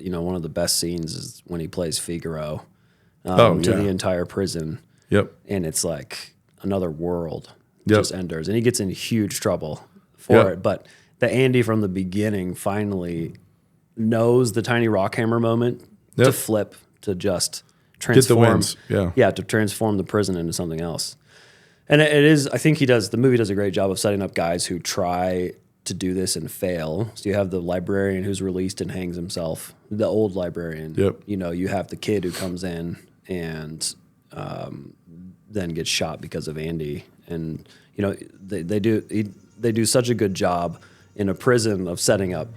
one of the best scenes is when he plays Figaro Oh, to yeah. the entire prison. Yep. And it's like another world Yep. just enters. And he gets in huge trouble for Yep. it. But the Andy from the beginning finally knows the tiny rockhammer moment to Yep. flip, to just Get the transform. wins. Yeah. Yeah, to transform the prison into something else. And it is, I think the movie does a great job of setting up guys who try to do this and fail. So you have the librarian who's released and hangs himself, the old librarian. Yep. You have the kid who comes in and then gets shot because of Andy. And, they do such a good job in a prison of setting up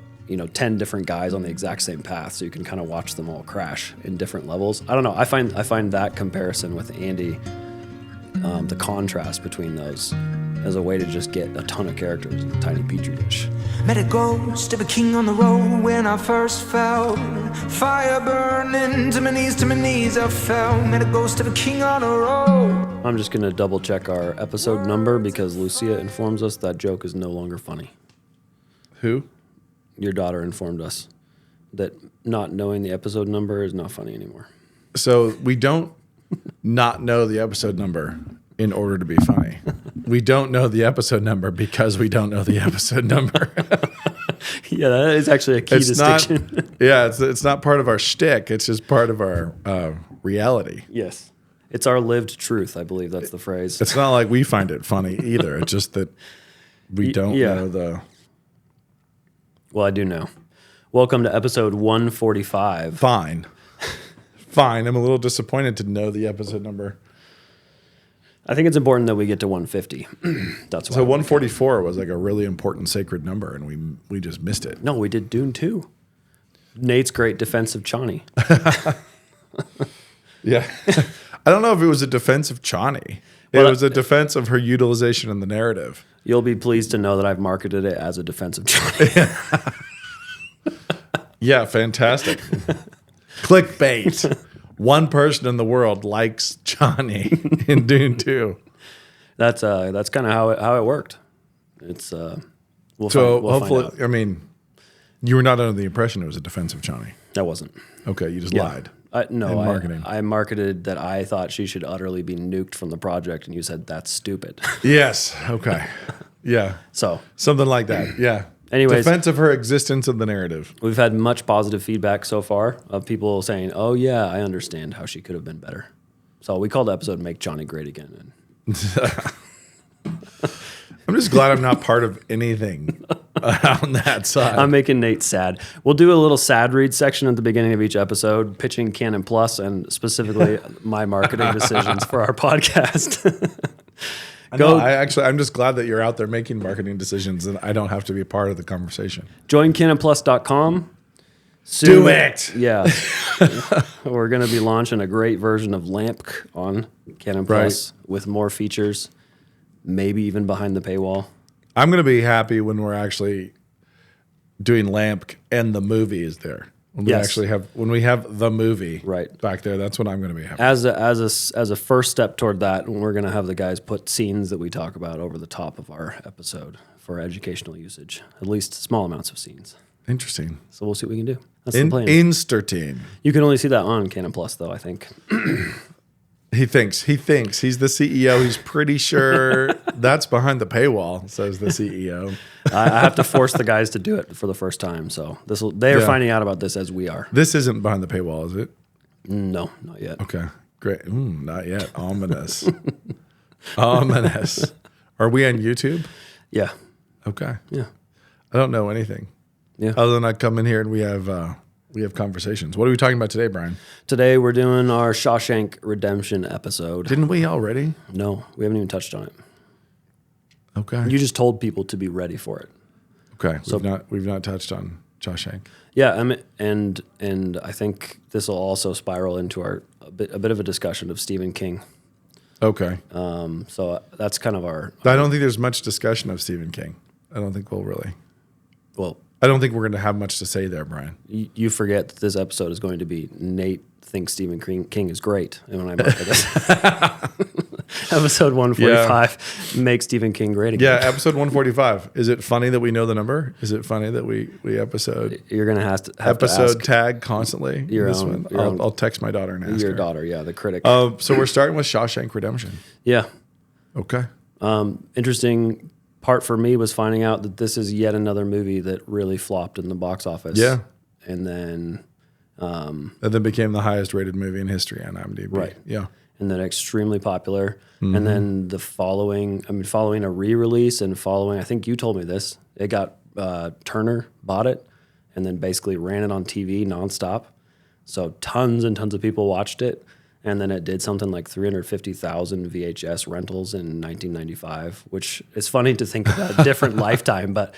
10 different guys on the exact same path, so you can kind of watch them all crash in different levels. I don't know. I find that comparison with Andy, the contrast between those, as a way to just get a ton of characters in a tiny petri dish. Met a ghost of a king on the road when I first fell. Fire burning to my knees I fell. Met a ghost of a king on the road. I'm just gonna double check our episode number because Lucia informs us that joke is no longer funny. Who? Your daughter informed us that not knowing the episode number is not funny anymore. So we don't not know the episode number in order to be funny. We don't know the episode number because we don't know the episode number. Yeah, that is actually a key distinction. It's not part of our shtick. It's just part of our reality. Yes. It's our lived truth, I believe that's the phrase. It's not like we find it funny either. It's just that we don't know the... Well, I do know. Welcome to episode 145. Fine. I'm a little disappointed to know the episode number. I think it's important that we get to 150. That's why. So 144 was like a really important sacred number, and we just missed it. No, we did Dune 2. Nate's great defense of Chani. Yeah. I don't know if it was a defense of Chani. It was a defense of her utilization in the narrative. You'll be pleased to know that I've marketed it as a defense of Chani. Yeah, fantastic. Clickbait. One person in the world likes Johnny in Dune 2. That's kind of how it worked. It's we'll Hopefully, find out. I mean, you were not under the impression it was a defense of Johnny. That wasn't. Okay, you just lied. No, in marketing. I marketed that I thought she should utterly be nuked from the project, and you said that's stupid. Yes. Okay. Yeah. So Something like that. Yeah. Anyways. Defense of her existence in the narrative. we've had much positive feedback so far of people saying, "Oh yeah, I understand how she could have been better." So we called the episode "Make Johnny Great Again." I'm just glad I'm not part of anything on that side. I'm making Nate sad. We'll do a little sad read section at the beginning of each episode, pitching Canon Plus and specifically my marketing decisions for our podcast. I'm just glad that you're out there making marketing decisions and I don't have to be a part of the conversation. Join CanonPlus.com. Soon, Do it. Yeah. We're going to be launching a great version of LAMPC on Canon Plus with more features, maybe even behind the paywall. I'm going to be happy when we're actually doing LAMP and the movie is there. When we actually have the movie back there, that's when I'm going to be happy. As a first step toward that, we're going to have the guys put scenes that we talk about over the top of our episode for educational usage, at least small amounts of scenes. Interesting. So we'll see what we can do. That's the plan. Instertine. You can only see that on Canon Plus, though, I think. He thinks he's the CEO. He's pretty sure that's behind the paywall, says the CEO. I have to force the guys to do it for the first time. So they are finding out about this as we are. This isn't behind the paywall, is it? No, not yet. Okay, great. Not yet. Ominous. Ominous. Are we on YouTube? Yeah. Okay. Yeah. I don't know anything. Yeah. Other than I come in here and we have conversations. What are we talking about today, Brian? Today we're doing our Shawshank Redemption episode. Didn't we already? No, we haven't even touched on it. Okay. You just told people to be ready for it. Okay. We've not touched on Shawshank. Yeah, and I think this will also spiral into a bit of a discussion of Stephen King. Okay. So that's kind of our. I don't think there's much discussion of Stephen King. I don't think we'll really. Well, I don't think we're going to have much to say there, Brian. You forget that this episode is going to be Nate thinks Stephen King is great, and when I market it. Episode 145 make Stephen King great again. Yeah, episode 145. Is it funny that we know the number? Is it funny that we episode? You're gonna have to episode tag constantly. Your this own, one. I'll text my daughter and ask your her. daughter, yeah, the critic. So we're starting with Shawshank Redemption. Yeah. Okay. Interesting part for me was finding out that this is yet another movie that really flopped in the box office. Yeah. And then became the highest rated movie in history on IMDb. Right. Yeah. And then extremely popular. And then following a re-release and I think you told me this, it got, Turner bought it and then basically ran it on TV nonstop. So tons and tons of people watched it. And then it did something like 350,000 VHS rentals in 1995, which is funny to think about a different lifetime, but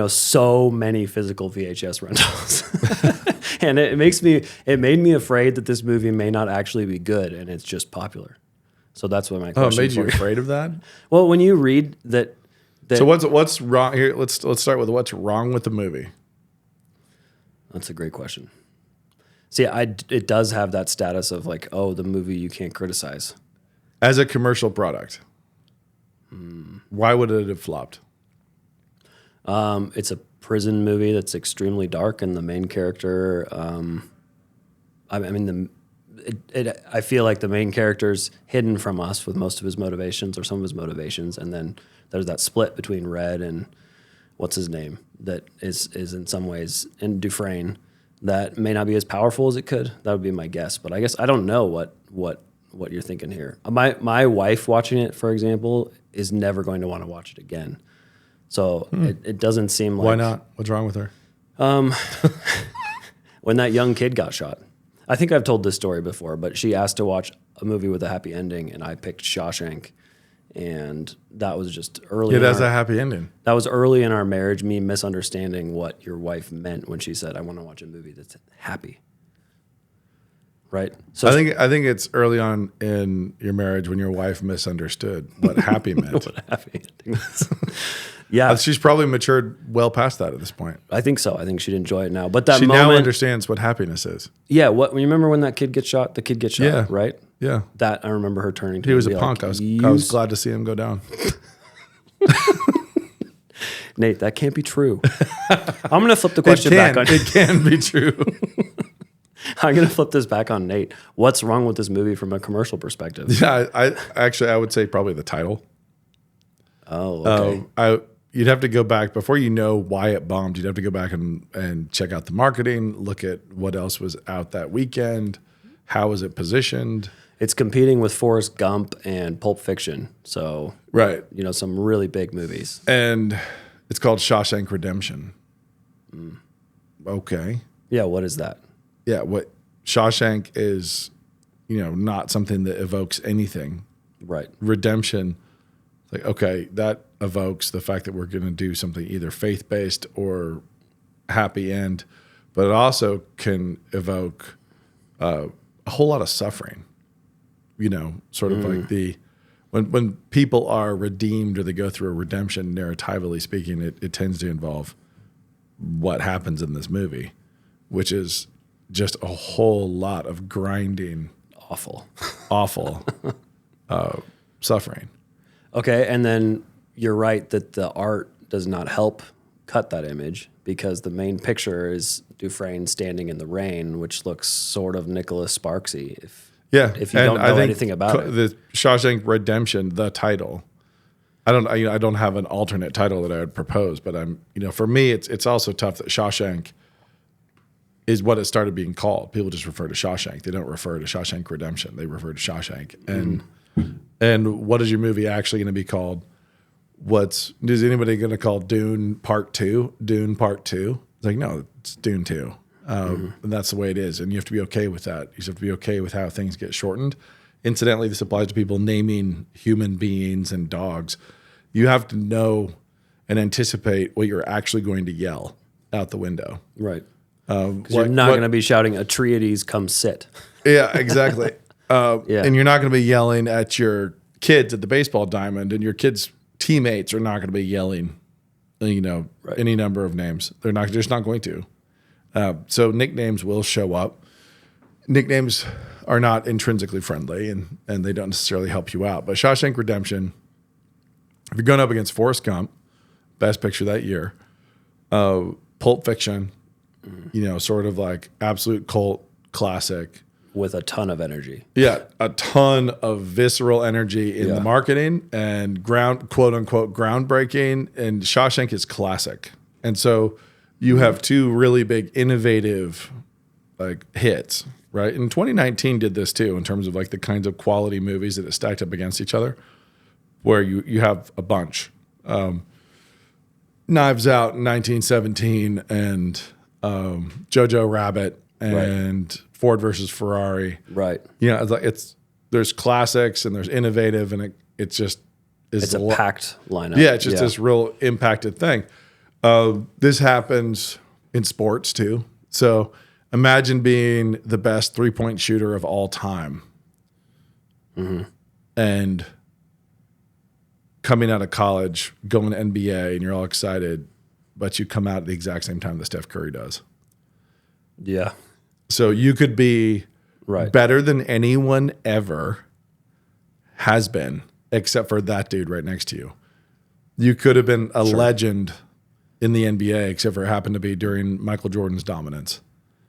so many physical VHS rentals. And it made me afraid that this movie may not actually be good and it's just popular. So that's what my question. Oh, it made you afraid of that? Well, when you read that so what's wrong here? Let's start with what's wrong with the movie. That's a great question. See, it does have that status of like, oh, the movie you can't criticize. As a commercial product, why would it have flopped? It's a prison movie that's extremely dark, and the main character, I feel like the main character's hidden from us with most of his motivations or some of his motivations, and then there's that split between Red and what's his name that is in some ways in Dufresne. That may not be as powerful as it could. That would be my guess. But I guess I don't know what you're thinking here. My wife watching it, for example, is never going to want to watch it again. So it doesn't seem like... Why not? What's wrong with her? When that young kid got shot. I think I've told this story before, but she asked to watch a movie with a happy ending, and I picked Shawshank. And that was just early. It has a happy ending. That was early in our marriage, me misunderstanding what your wife meant when she said, I want to watch a movie that's happy. Right? So I think it's early on in your marriage when your wife misunderstood what happy meant. What a happy ending is. Yeah. She's probably matured well past that at this point. I think so. I think she'd enjoy it now. But that she moment, now understands what happiness is. Yeah. You remember when that kid gets shot? The kid gets shot, yeah. Right? Yeah. That I remember her turning to him. He was a like, punk. I was glad to see him go down. Nate, that can't be true. I'm going to flip the question back on you. It can be true. I'm going to flip this back on Nate. What's wrong with this movie from a commercial perspective? Yeah, I would say probably the title. Oh, okay. You'd have to go back before you know why it bombed. You'd have to go back and check out the marketing, look at what else was out that weekend, how was it positioned. It's competing with Forrest Gump and Pulp Fiction, so right, some really big movies. And it's called Shawshank Redemption. Okay. Yeah, what is that? Yeah, what Shawshank is, not something that evokes anything. Right. Redemption, like, okay, that evokes the fact that we're going to do something either faith-based or happy end, but it also can evoke a whole lot of suffering, sort of like when people are redeemed or they go through a redemption, narratively speaking, it tends to involve what happens in this movie, which is just a whole lot of grinding, awful suffering. Okay, and then you're right that the art does not help cut that image because the main picture is Dufresne standing in the rain, which looks sort of Nicholas Sparksy. If you don't know anything about it, the Shawshank Redemption, the title. I don't have an alternate title that I would propose, but for me, it's also tough that Shawshank is what it started being called. People just refer to Shawshank. They don't refer to Shawshank Redemption. They refer to Shawshank. And what is your movie actually going to be called? Is anybody going to call Dune Part 2? Dune Part 2? It's like, no, it's Dune 2. And that's the way it is. And you have to be okay with that. You have to be okay with how things get shortened. Incidentally, this applies to people naming human beings and dogs. You have to know and anticipate what you're actually going to yell out the window. Right. Because you're not going to be shouting, Atreides, come sit. Yeah, exactly. And you're not going to be yelling at your kids at the baseball diamond, and your kids' teammates are not going to be yelling, any number of names. They're just not going to. So nicknames will show up. nicknames are not intrinsically friendly, and they don't necessarily help you out. But Shawshank Redemption, if you're going up against Forrest Gump, Best Picture that year, Pulp Fiction, sort of like absolute cult classic. With a ton of energy. Yeah, a ton of visceral energy in the marketing and quote unquote groundbreaking. And Shawshank is classic. And so you have two really big innovative like hits, right? And 2019 did this too in terms of like the kinds of quality movies that it stacked up against each other, where you have a bunch. Knives Out in 1917 and Jojo Rabbit and Ford versus Ferrari. Right. There's classics and there's innovative, and it just is. It's a packed lineup. Yeah, it's just this real impacted thing. This happens in sports too. So imagine being the best 3-point shooter of all time, and coming out of college, going to NBA, and you're all excited, but you come out at the exact same time that Steph Curry does. Yeah. So you could be better than anyone ever has been, except for that dude right next to you. You could have been a legend in the NBA, except for it happened to be during Michael Jordan's dominance.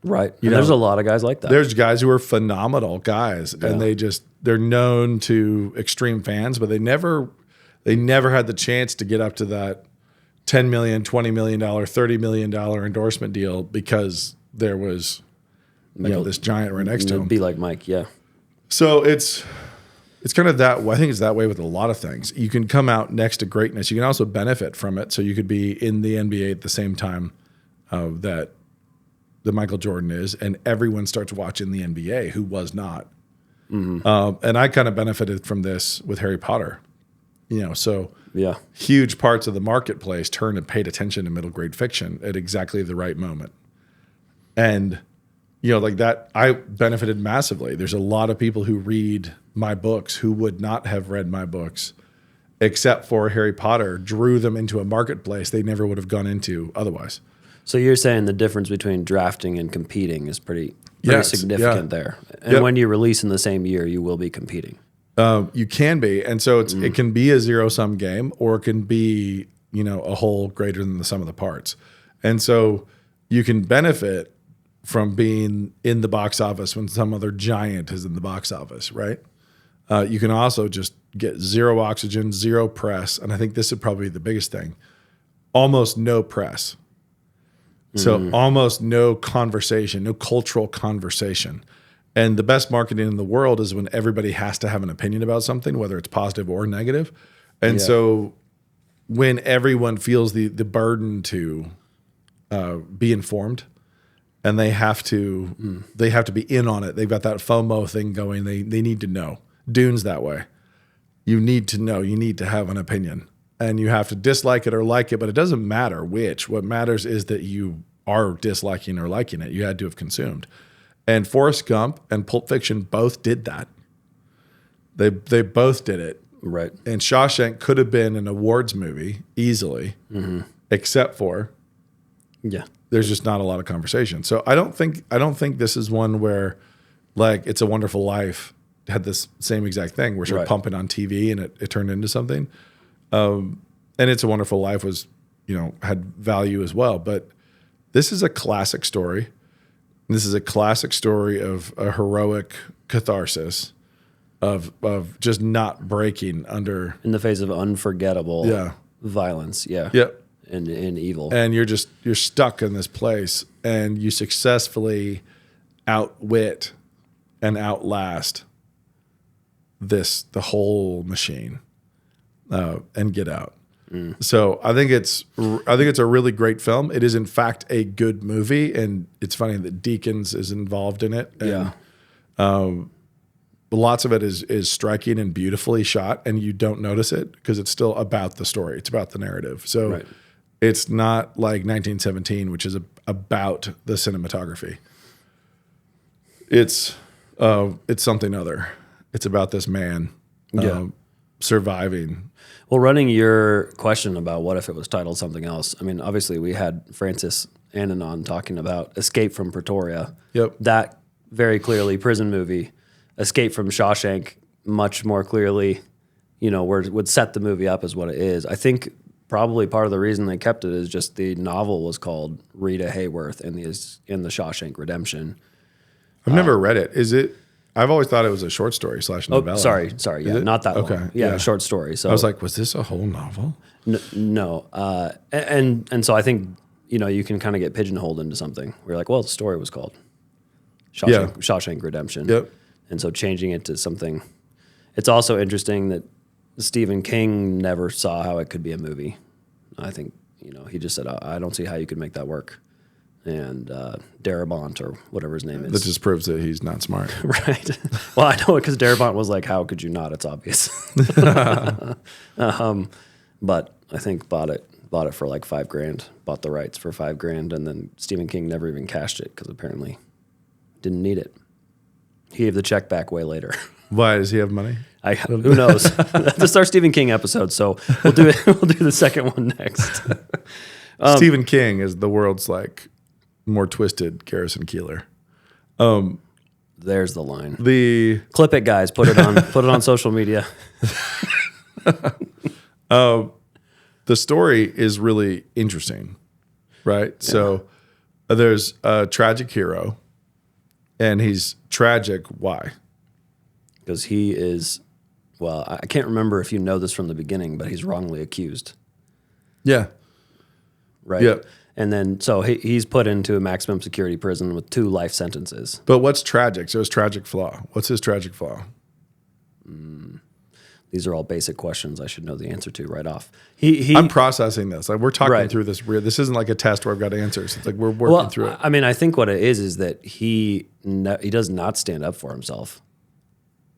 Right. There's a lot of guys like that. There's guys who are phenomenal guys, and they're known to extreme fans, but they never had the chance to get up to that $10 million, $20 million, $30 million endorsement deal because there was this giant right next to him. Be like Mike, yeah. So it's kind of that. I think it's that way with a lot of things. You can come out next to greatness. You can also benefit from it. So you could be in the NBA at the same time that Michael Jordan is, and everyone starts watching the NBA who was not. And I kind of benefited from this with Harry Potter. Huge parts of the marketplace turned and paid attention to middle grade fiction at exactly the right moment. And like that, I benefited massively. There's a lot of people who read my books who would not have read my books, except for Harry Potter drew them into a marketplace they never would have gone into otherwise. So you're saying the difference between drafting and competing is pretty significant there. And when you release in the same year, you will be competing. You can be. And so it can be a zero-sum game, or it can be, a whole greater than the sum of the parts. And so you can benefit from being in the box office when some other giant is in the box office, right? You can also just get zero oxygen, zero press, and I think this would probably be the biggest thing. Almost no press. So almost no conversation, no cultural conversation. And the best marketing in the world is when everybody has to have an opinion about something, whether it's positive or negative. And so when everyone feels the burden to be informed, and they have to be in on it. They've got that FOMO thing going. They need to know. Dune's that way. You need to know. You need to have an opinion. And you have to dislike it or like it, but it doesn't matter which. What matters is that you are disliking or liking it. You had to have consumed. And Forrest Gump and Pulp Fiction both did that. They both did it. Right. And Shawshank could have been an awards movie easily, except for there's just not a lot of conversation. So I don't think this is one where like It's a Wonderful Life had this same exact thing where sort of pumping on TV and it turned into something. And It's a Wonderful Life was, had value as well. But this is a classic story. This is a classic story of a heroic catharsis of just not breaking under in the face of unforgettable violence. Yeah. Yep. And evil. And you're stuck in this place, and you successfully outwit and outlast the whole machine, and get out. So I think it's a really great film. It is in fact a good movie, and it's funny that Deakins is involved in it. And, lots of it is striking and beautifully shot, and you don't notice it because it's still about the story. It's about the narrative. So it's not like 1917, which is about the cinematography. It's something other. It's about this man surviving. Well, running your question about what if it was titled something else, I mean, obviously we had Francis Annan on talking about Escape from Pretoria. Yep. That very clearly prison movie. Escape from Shawshank much more clearly, would set the movie up as what it is. I think probably part of the reason they kept it is just the novel was called Rita Hayworth in the Shawshank Redemption. I've never read it. Is it? I've always thought it was a short story / novella. Sorry. Yeah, not that okay, long. Yeah, short story. So I was like, was this a whole novel? No. And so I think, you can kind of get pigeonholed into something where you're like, well, the story was called Shawshank Redemption. Yep. And so changing it to something. It's also interesting that Stephen King never saw how it could be a movie. I think, he just said, I don't see how you could make that work. And Darabont, or whatever his name is. That just proves that he's not smart. Right. Well, I know it because Darabont was like, how could you not? It's obvious. But I think bought it for like $5,000, bought the rights for $5,000, and then Stephen King never even cashed it because apparently didn't need it. He gave the check back way later. Why does he have money? Who knows? That's our Stephen King episode, so we'll do it. We'll do the second one next. Stephen King is the world's like more twisted Garrison Keillor. There's the line. Clip it, guys. Put it on social media. The story is really interesting, right? Yeah. So there's a tragic hero, and he's tragic. Why? Because he is, well, I can't remember if you know this from the beginning, but he's wrongly accused. Yeah. Right? Yeah. And then, so he's put into a maximum security prison with 2 life sentences. But what's tragic? So his tragic flaw. What's his tragic flaw? These are all basic questions I should know the answer to right off. I'm processing this. Like we're talking through this. This isn't like a test where I've got answers. It's like we're working through it. I mean, I think what it is that he does not stand up for himself.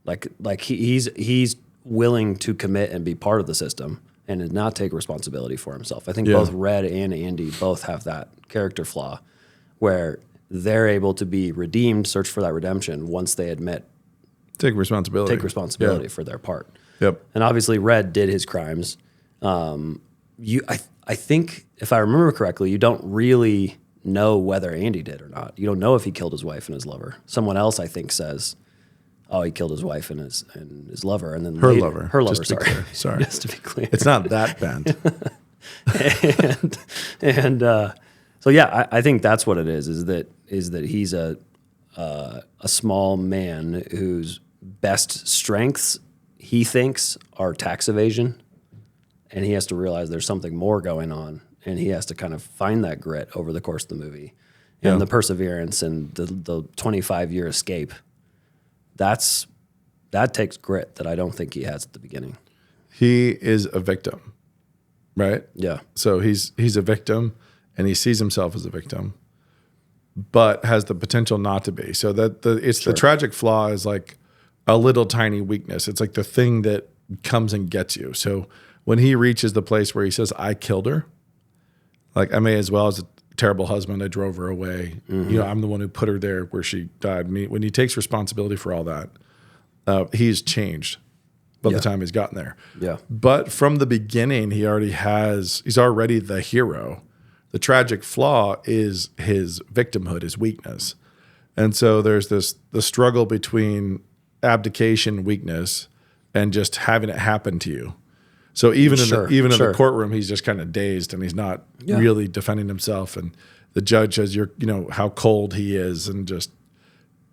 Like he's willing to commit and be part of the system and did not take responsibility for himself. I think both Red and Andy both have that character flaw where they're able to be redeemed, search for that redemption once they admit. Take responsibility for their part. Yep. And obviously Red did his crimes. I think if I remember correctly, you don't really know whether Andy did or not. You don't know if he killed his wife and his lover. Someone else, I think, says, oh, he killed his wife and his lover, and then her lover. Sorry, just to be clear, it's not that bent. So yeah, I think that's what it is. Is that he's a small man whose best strengths he thinks are tax evasion, and he has to realize there's something more going on, and he has to kind of find that grit over the course of the movie, and the perseverance and the 25-year escape. That takes grit that I don't think he has at the beginning. He is a victim, right? Yeah. So he's a victim, and he sees himself as a victim, but has the potential not to be. So that the tragic flaw is like a little tiny weakness. It's like the thing that comes and gets you. So when he reaches the place where he says, "I killed her," like I may as well as a terrible husband, I drove her away. Mm-hmm. I'm the one who put her there where she died. When he takes responsibility for all that, he's changed by the time he's gotten there. Yeah. But from the beginning, he's already the hero. The tragic flaw is his victimhood, his weakness. And so there's the struggle between abdication, weakness, and just having it happen to you. So even in the courtroom, he's just kind of dazed and he's not really defending himself. And the judge says, how cold he is, and just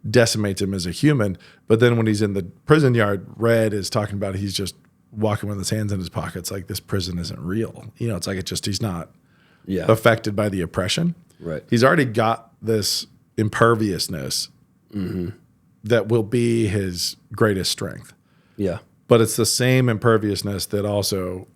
decimates him as a human. But then when he's in the prison yard, Red is talking about he's just walking with his hands in his pockets, like this prison isn't real. It's like he's not affected by the oppression. Right. He's already got this imperviousness that will be his greatest strength. Yeah. But it's the same imperviousness that also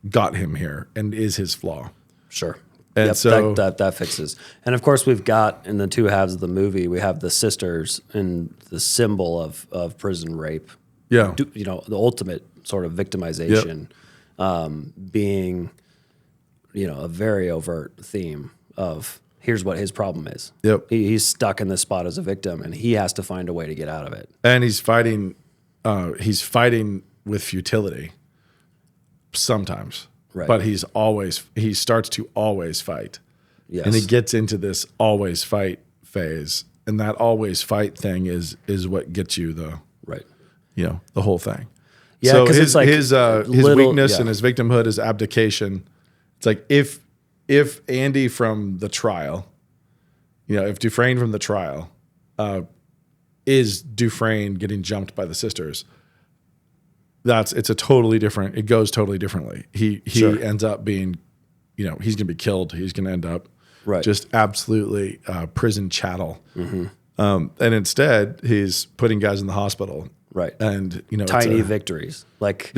got him here and is his flaw. Sure. And so that fixes. And of course, we've got in the 2 halves of the movie, we have the sisters and the symbol of prison rape. Yeah. The ultimate sort of victimization being, a very overt theme of here's what his problem is. Yep. He's stuck in this spot as a victim, and he has to find a way to get out of it. And he's fighting with futility sometimes, right? But he starts to always fight, yes. And he gets into this always fight phase, and that always fight thing is what gets you the Right. The whole thing. Yeah, so 'cause his it's like his little- weakness yeah. and his victimhood, his abdication. It's like if Andy from the trial, if Dufresne from the trial is Dufresne getting jumped by the sisters, it's a totally different. It goes totally differently. He Sure. ends up being, he's going to be killed. He's going to end up Right. just absolutely prison chattel. And instead, he's putting guys in the hospital. Right. And it's Tiny victories. Like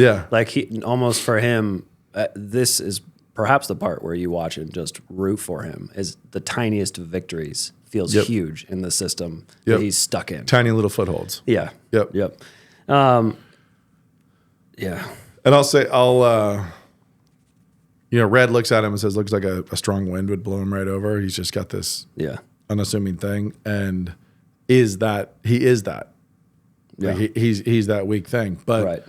he almost for him, this is perhaps the part where you watch and just root for him is the tiniest of victories feels huge in the system that he's stuck in. Tiny little footholds. Yeah. Yep. Yeah. And Red looks at him and says, looks like a strong wind would blow him right over. He's just got this unassuming thing. And he is that. Yeah. Like he's that weak thing. But Right.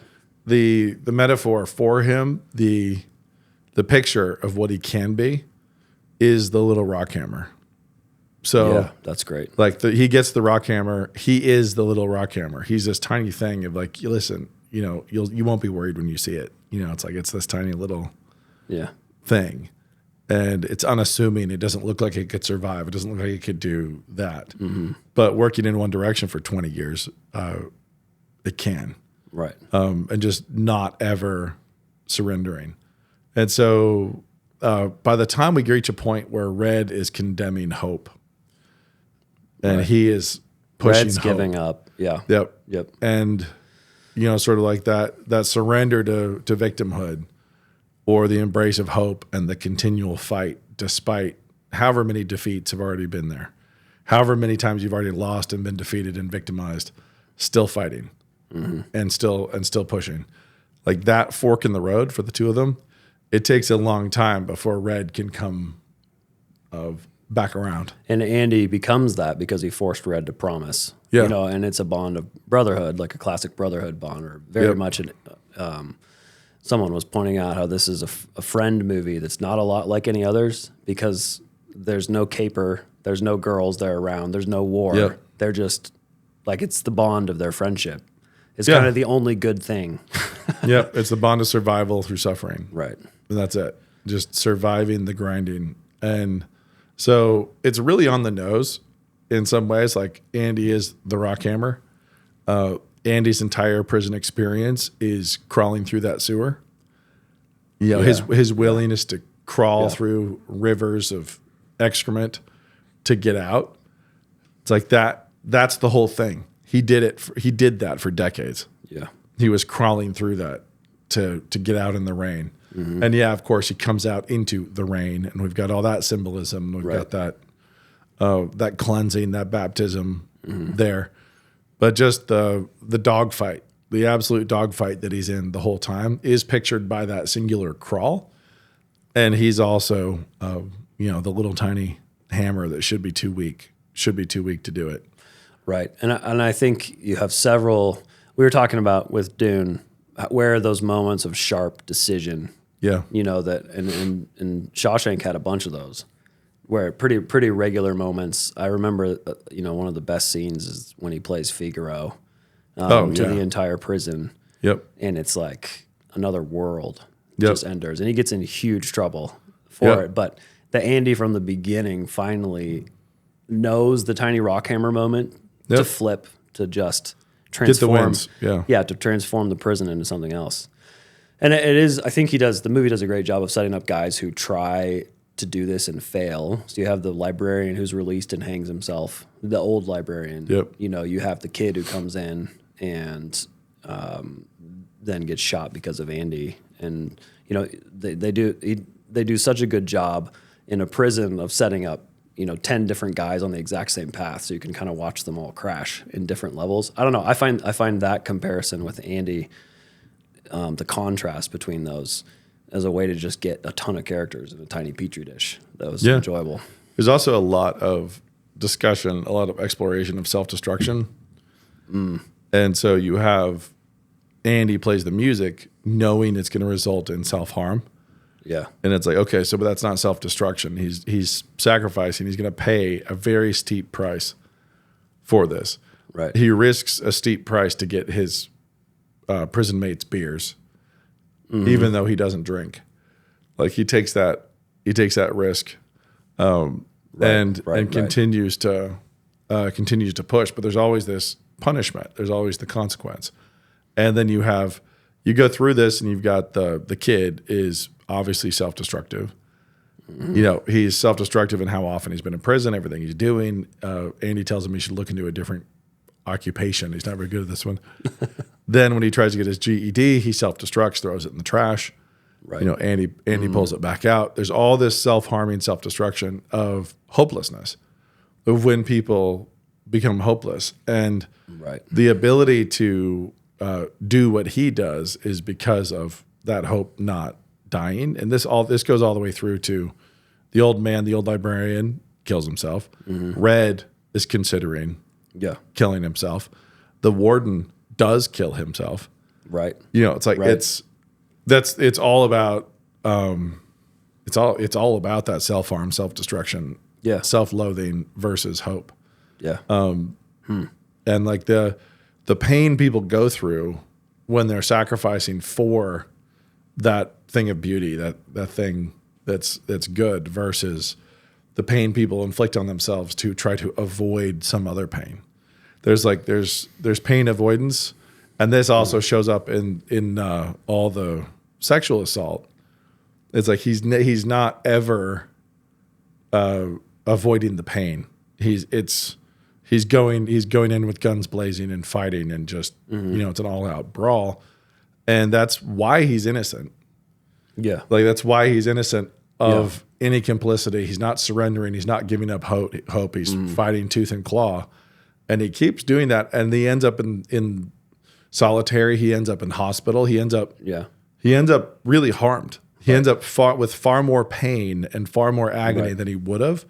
the metaphor for him, the picture of what he can be is the little rockhammer. So Yeah, that's great. like he gets the rockhammer. He is the little rockhammer. He's this tiny thing of like, listen, you won't be worried when you see it. It's like, it's this tiny little thing. And it's unassuming. It doesn't look like it could survive. It doesn't look like it could do that. Mm-hmm. But working in one direction for 20 years, it can. Right. And just not ever surrendering. And so by the time we reach a point where Red is condemning hope, and he is pushing Red's hope. giving up. Yeah. Yep. And, sort of like that surrender to victimhood, or the embrace of hope and the continual fight, despite however many defeats have already been there, however many times you've already lost and been defeated and victimized, still fighting and still pushing. Like that fork in the road for the two of them, it takes a long time before Red can come back around. And Andy becomes that because he forced Red to promise. Yeah. And it's a bond of brotherhood, like a classic brotherhood bond, or very much someone was pointing out how this is a friend movie that's not a lot like any others because there's no caper, there's no girls there around, there's no war. Yep. They're just like, it's the bond of their friendship. It's kind of the only good thing. Yep. It's the bond of survival through suffering. Right. And that's it. Just surviving the grinding. And so it's really on the nose in some ways. Like Andy is the rockhammer. Andy's entire prison experience is crawling through that sewer. His willingness to crawl through rivers of excrement to get out. It's like that. That's the whole thing. He did it. He did that for decades. Yeah. He was crawling through that to get out in the rain. Mm-hmm. And of course, he comes out into the rain, and we've got all that symbolism. We've got that cleansing, that baptism there. But just the dogfight, the absolute dogfight that he's in the whole time is pictured by that singular crawl. And he's also, the little tiny hammer that should be too weak to do it. Right. And I think you have several, we were talking about with Dune, where are those moments of sharp decision? Yeah. That, and Shawshank had a bunch of those where pretty regular moments. I remember, one of the best scenes is when he plays Figaro to the entire prison. Yep. And it's like another world just enters, and he gets in huge trouble for it. But the Andy from the beginning finally knows the tiny rockhammer moment to flip, to just transform. Get the wins. To transform the prison into something else. And it is, I think the movie does a great job of setting up guys who try to do this and fail. So you have the librarian who's released and hangs himself, the old librarian. Yep. You have the kid who comes in and then gets shot because of Andy. And, they do such a good job in a prison of setting up 10 different guys on the exact same path, so you can kind of watch them all crash in different levels. I don't know. I find that comparison with Andy, the contrast between those, as a way to just get a ton of characters in a tiny petri dish. That was enjoyable. There's also a lot of discussion, a lot of exploration of self-destruction. And so you have Andy plays the music knowing it's going to result in self-harm. Yeah. And it's like, okay, but that's not self-destruction. He's sacrificing. He's going to pay a very steep price for this. Right. He risks a steep price to get his prison mates beers, even though he doesn't drink. Like he takes that risk, and continues to push. But there's always this punishment. There's always the consequence, and then you go through this, and you've got the kid is obviously self-destructive. You know, he's self-destructive in how often he's been in prison, everything he's doing. Andy tells him he should look into a different occupation. He's not very good at this one. Then when he tries to get his GED, he self-destructs, throws it in the trash. Right. You know, Andy pulls it back out. There's all this self-harming self-destruction of hopelessness, of when people become hopeless. And the ability to do what he does is because of that hope not dying. And this goes all the way through to the old man, the old librarian kills himself. Red is considering killing himself. The warden does kill himself. Right. You know, it's like it's all about it's all about that self-harm, self-destruction, self-loathing versus hope. Yeah. And like the pain people go through when they're sacrificing for that thing of beauty, that thing that's good, versus the pain people inflict on themselves to try to avoid some other pain. There's pain avoidance, and this also shows up in all the sexual assault. It's like he's not ever avoiding the pain. He's going in with guns blazing and fighting, and just you know, it's an all out brawl, and that's why he's innocent. Yeah, like that's why he's innocent of any complicity. He's not surrendering. He's not giving up hope. He's fighting tooth and claw, and he keeps doing that. And he ends up in solitary. He ends up in hospital. He ends up really harmed. He ends up with far more pain and far more agony than he would have.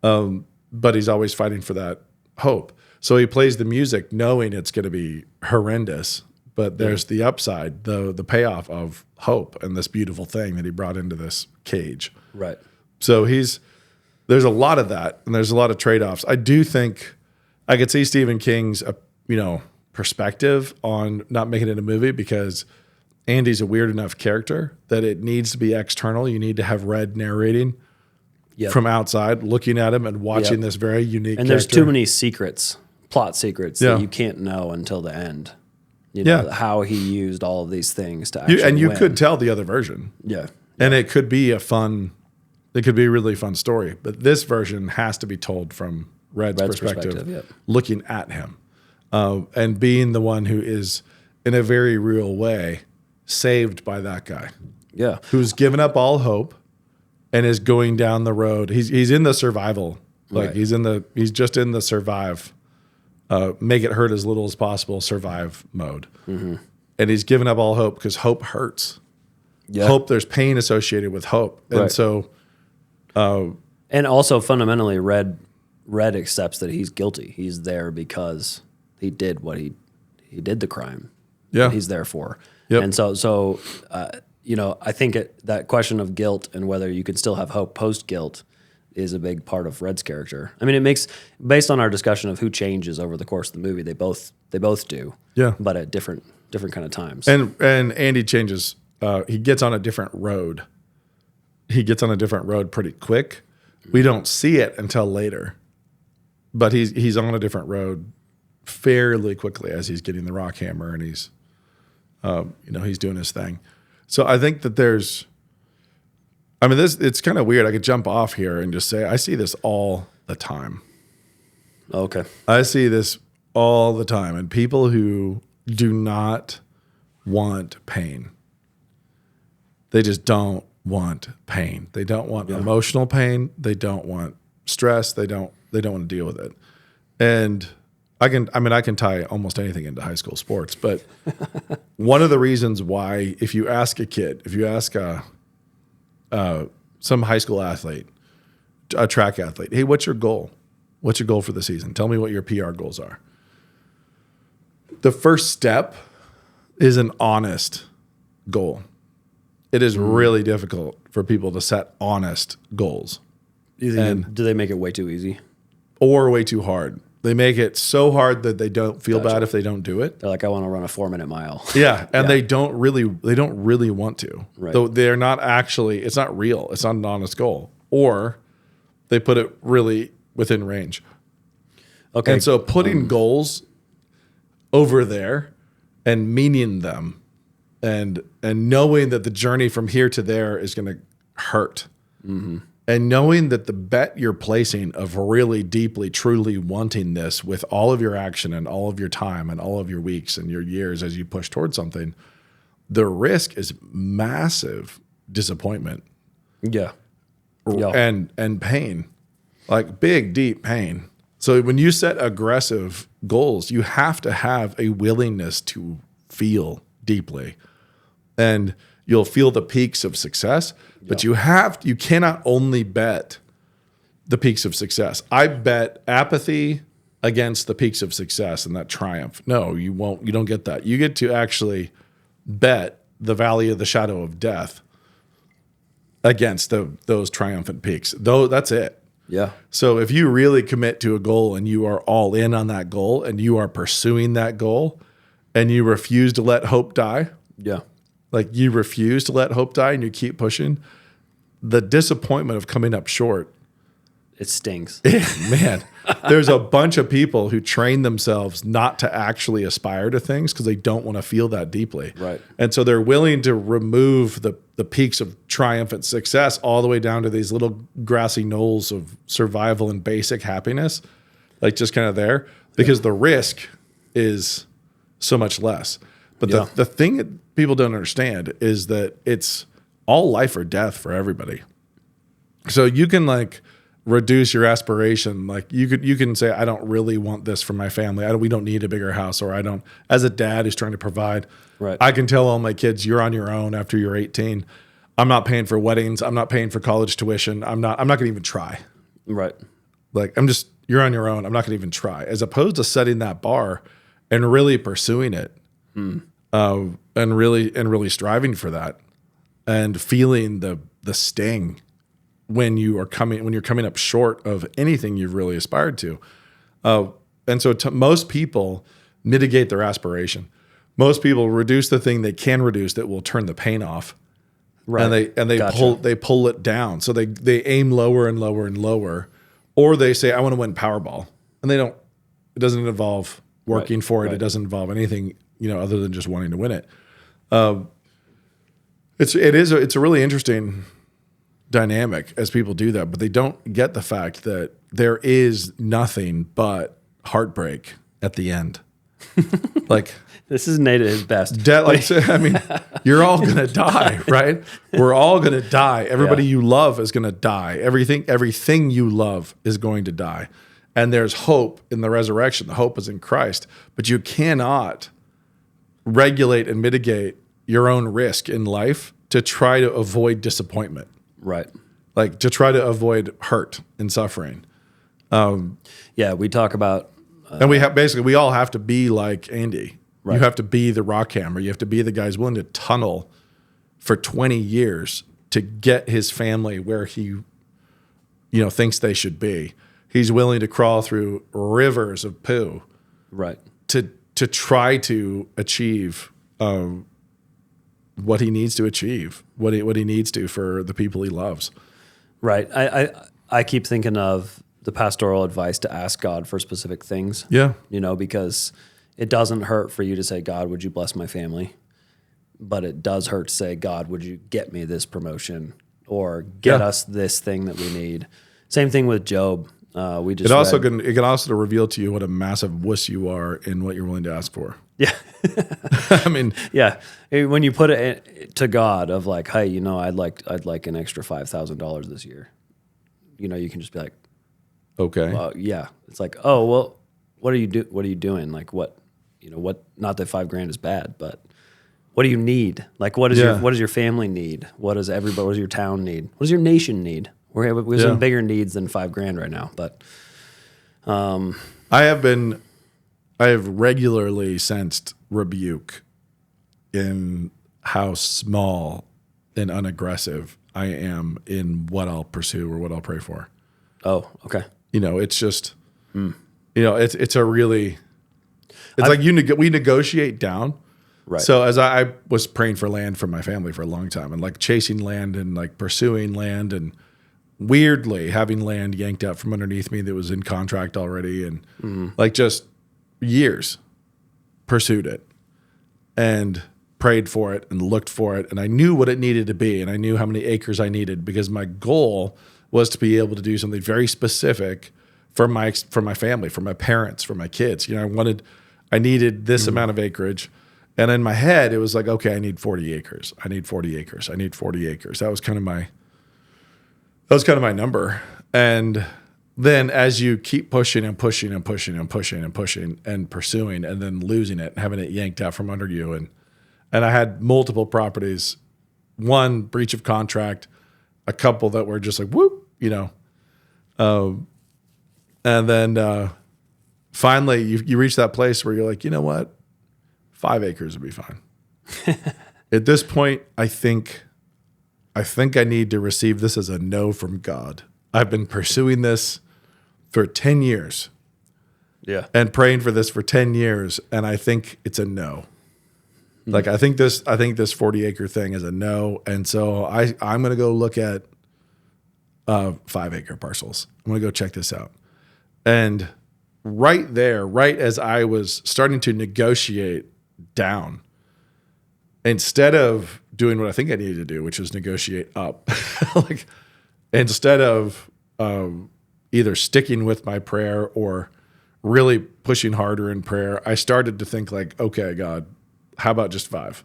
But he's always fighting for that hope. So he plays the music knowing it's going to be horrendous. But there's the upside, the payoff of hope and this beautiful thing that he brought into this cage. Right. So there's a lot of that, and there's a lot of trade-offs. I do think I could see Stephen King's perspective on not making it a movie, because Andy's a weird enough character that it needs to be external. You need to have Red narrating from outside, looking at him and watching this very unique and character. there's too many plot secrets that you can't know until the end. You know, how he used all of these things to actually you win. could tell the other version. Yeah. And it could be a really fun story. But this version has to be told from Red's perspective. Looking at him. And being the one who is, in a very real way, saved by that guy. Yeah. Who's given up all hope and is going down the road. He's in the survival. Like he's just in the survive. Make it hurt as little as possible, survive mode. And he's given up all hope because hope hurts. Yeah. Hope, there's pain associated with hope. And so... and also fundamentally, Red accepts that he's guilty. He's there because he did what he did the crime. Yeah. He's there for. Yep. And so I think that question of guilt and whether you can still have hope post-guilt is a big part of Red's character. I mean, it makes, based on our discussion of who changes over the course of the movie, they both do. Yeah. But at different kind of times. And Andy changes. He gets on a different road. He gets on a different road pretty quick. We don't see it until later. But he's on a different road fairly quickly as he's getting the rockhammer, and he's he's doing his thing. So I think that it's kind of weird. I could jump off here and just say I see this all the time. Okay. I see this all the time, and people who do not want pain. They just don't want pain. They don't want emotional pain. They don't want stress. They don't want to deal with it. And I can tie almost anything into high school sports, but one of the reasons why, if you ask some high school athlete, a track athlete, hey, what's your goal? What's your goal for the season? Tell me what your PR goals are. The first step is an honest goal. It is really difficult for people to set honest goals. Do they make it way too easy? Or way too hard? They make it so hard that they don't feel bad if they don't do it. They're like, I want to run a 4-minute mile. Yeah, and they don't really want to. Right. Though they're not actually. It's not real. It's not an honest goal. Or they put it really within range. Okay. And so putting goals over there and meaning them, and knowing that the journey from here to there is going to hurt. Mm-hmm. And knowing that the bet you're placing of really deeply, truly wanting this with all of your action and all of your time and all of your weeks and your years as you push towards something, the risk is massive disappointment. Yeah. And pain, like big, deep pain. So when you set aggressive goals, you have to have a willingness to feel deeply. And you'll feel the peaks of success, but you cannot only bet the peaks of success. I bet apathy against the peaks of success and that triumph. No, you won't. You don't get that. You get to actually bet the valley of the shadow of death against those triumphant peaks. Though that's it. Yeah. So if you really commit to a goal and you are all in on that goal and you are pursuing that goal and you refuse to let hope die. Yeah. Like you refuse to let hope die and you keep pushing, the disappointment of coming up short. It stings. Man, there's a bunch of people who train themselves not to actually aspire to things because they don't want to feel that deeply. Right. And so they're willing to remove the peaks of triumphant success all the way down to these little grassy knolls of survival and basic happiness, like just kind of there, because the risk is so much less. But the thing that people don't understand is that it's all life or death for everybody. So you can like reduce your aspiration. Like you can say, I don't really want this for my family. We don't need a bigger house, or I don't, as a dad who's trying to provide, right. I can tell all my kids, you're on your own after you're 18. I'm not paying for weddings. I'm not paying for college tuition. I'm not going to even try. Right. Like you're on your own. I'm not going to even try, as opposed to setting that bar and really pursuing it. And really striving for that and feeling the sting when you're coming up short of anything you've really aspired to. And so most people mitigate their aspiration. Most people reduce the thing they can reduce that will turn the pain off. Right. And they pull it down. So they aim lower and lower and lower, or they say, I want to win Powerball. And it doesn't involve working for it. It doesn't involve anything, other than just wanting to win it. It's a really interesting dynamic as people do that, but they don't get the fact that there is nothing but heartbreak at the end. Like this is Nate at his best. You're all gonna die, right? We're all gonna die. Everybody you love is gonna die. Everything you love is going to die. And there's hope in the resurrection. The hope is in Christ, but you cannot regulate and mitigate your own risk in life to try to avoid disappointment. Right. Like to try to avoid hurt and suffering. We talk about... and we all have to be like Andy. Right. You have to be the rockhammer. You have to be the guy who's willing to tunnel for 20 years to get his family where he, thinks they should be. He's willing to crawl through rivers of poo. Right. To try to achieve what he needs to achieve, what he needs to for the people he loves. Right. I keep thinking of the pastoral advice to ask God for specific things. Yeah. Because it doesn't hurt for you to say, God, would you bless my family? But it does hurt to say, God, would you get me this promotion or get us this thing that we need? Same thing with Job. It can also reveal to you what a massive wuss you are in what you're willing to ask for. Yeah. Yeah. When you put it to God of like, hey, I'd like an extra $5,000 this year. You can just be like, okay. Well, yeah. It's like, oh, well, what are you doing? Like what, not that $5,000 is bad, but what do you need? Like, what does your family need? What does your town need? What does your nation need? We have some bigger needs than $5,000 right now, but I have regularly sensed rebuke in how small and unaggressive I am in what I'll pursue or what I'll pray for. Oh, okay. It's just it's a really, it's like we negotiate down. Right. So as I was praying for land for my family for a long time, and like chasing land and like pursuing land, and weirdly having land yanked out from underneath me that was in contract already, and like just years pursued it and prayed for it and looked for it, and I knew what it needed to be, and I knew how many acres I needed, because my goal was to be able to do something very specific for my family, for my parents, for my kids. I needed this amount of acreage. And in my head, it was like, okay, I need 40 acres. I need 40 acres. I need 40 acres. That was kind of my number. And then as you keep pushing and pushing and pushing and pushing and pushing and pursuing, and then losing it, having it yanked out from under you. And I had multiple properties, one breach of contract, a couple that were just like, whoop, and then finally you reach that place where you're like, you know what? 5 acres would be fine. At this point, I think I need to receive this as a no from God. I've been pursuing this for 10 years. Yeah. And praying for this for 10 years, and I think it's a no. Like I think this 40-acre thing is a no, and so I'm going to go look at 5-acre parcels. I'm going to go check this out. And right there, right as I was starting to negotiate down, instead of doing what I think I needed to do, which was negotiate up, like instead of either sticking with my prayer or really pushing harder in prayer, I started to think like, okay, God, how about just 5?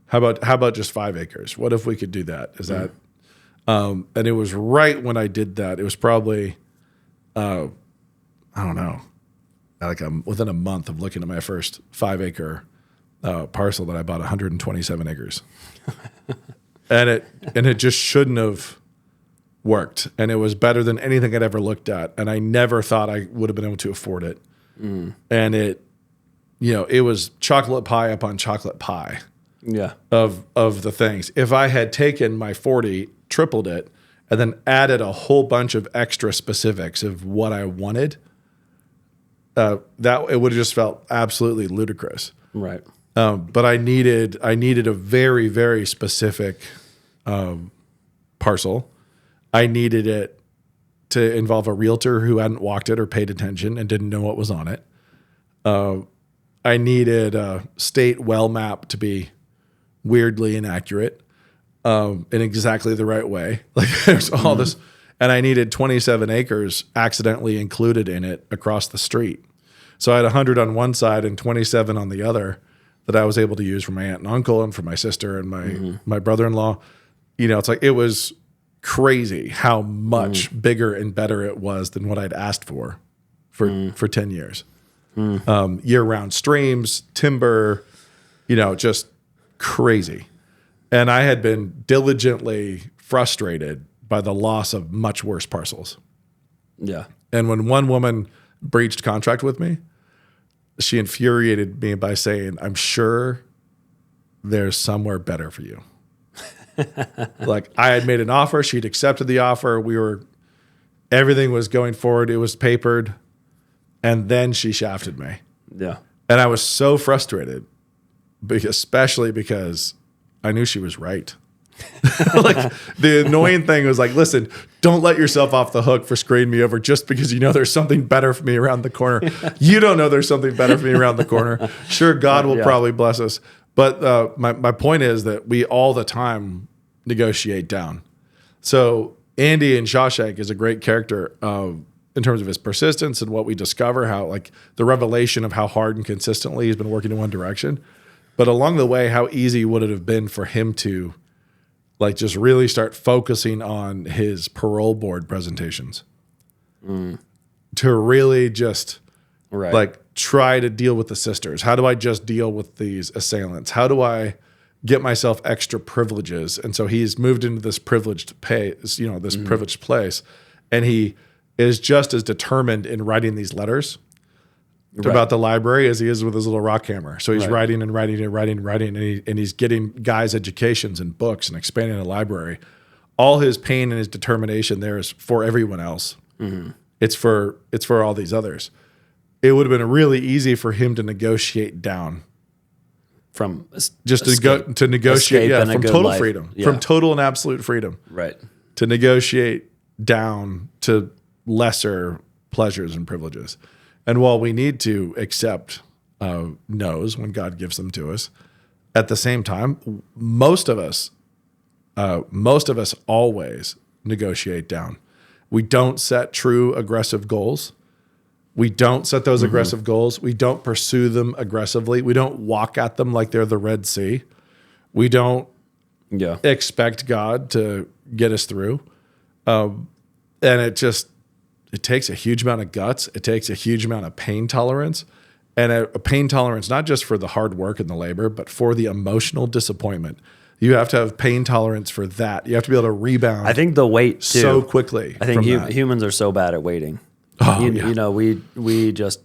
How about just 5 acres? What if we could do that? Is that? And it was right when I did that. It was probably, I don't know, like within a month of looking at my first 5-acre parcel that I bought 127 acres. and it just shouldn't have worked. And it was better than anything I'd ever looked at. And I never thought I would have been able to afford it. And it was chocolate pie upon chocolate pie. Yeah. Of the things. If I had taken my 40, tripled it, and then added a whole bunch of extra specifics of what I wanted, that it would have just felt absolutely ludicrous. Right. But I needed a very, very specific parcel. I needed it to involve a realtor who hadn't walked it or paid attention and didn't know what was on it. I needed a state well map to be weirdly inaccurate in exactly the right way. Like there's all this, and I needed 27 acres accidentally included in it across the street. So I had 100 on one side and 27 on the other that I was able to use for my aunt and uncle and for my sister and my brother-in-law. It's like, it was crazy how much bigger and better it was than what I'd asked for 10 years. Year-round streams, timber, just crazy. And I had been diligently frustrated by the loss of much worse parcels. Yeah. And when one woman breached contract with me, she infuriated me by saying, I'm sure there's somewhere better for you. Like I had made an offer. She'd accepted the offer. Everything was going forward. It was papered. And then she shafted me. Yeah. And I was so frustrated, especially because I knew she was right. Like the annoying thing was like, listen, don't let yourself off the hook for screwing me over just because you know there's something better for me around the corner. You don't know there's something better for me around the corner. Sure, God will probably bless us. But my point is that we all the time negotiate down. So Andy in Shawshank is a great character in terms of his persistence and what we discover, how like the revelation of how hard and consistently he's been working in one direction. But along the way, how easy would it have been for him to like just really start focusing on his parole board presentations, to really just like try to deal with the sisters. How do I just deal with these assailants? How do I get myself extra privileges? And so he's moved into this privileged privileged place, and he is just as determined in writing these letters about the library as he is with his little rockhammer. So he's writing and writing and writing and writing, and he's getting guys' educations and books and expanding the library. All his pain and his determination there is for everyone else. It's for all these others. It would have been really easy for him to negotiate down From just escape, to negotiate escape and a from good total life. freedom, Yeah. from total and absolute freedom, Right. to negotiate down to lesser pleasures and privileges. And while we need to accept no's when God gives them to us, at the same time, most of us always negotiate down. We don't set true aggressive goals. We don't set those aggressive goals. We don't pursue them aggressively. We don't walk at them like they're the Red Sea. We don't expect God to get us through. And it takes a huge amount of guts. It takes a huge amount of pain tolerance, and a pain tolerance, not just for the hard work and the labor, but for the emotional disappointment. You have to have pain tolerance for that. You have to be able to rebound. I think the wait too, so quickly. I think from that. humans are so bad at waiting. You know, we just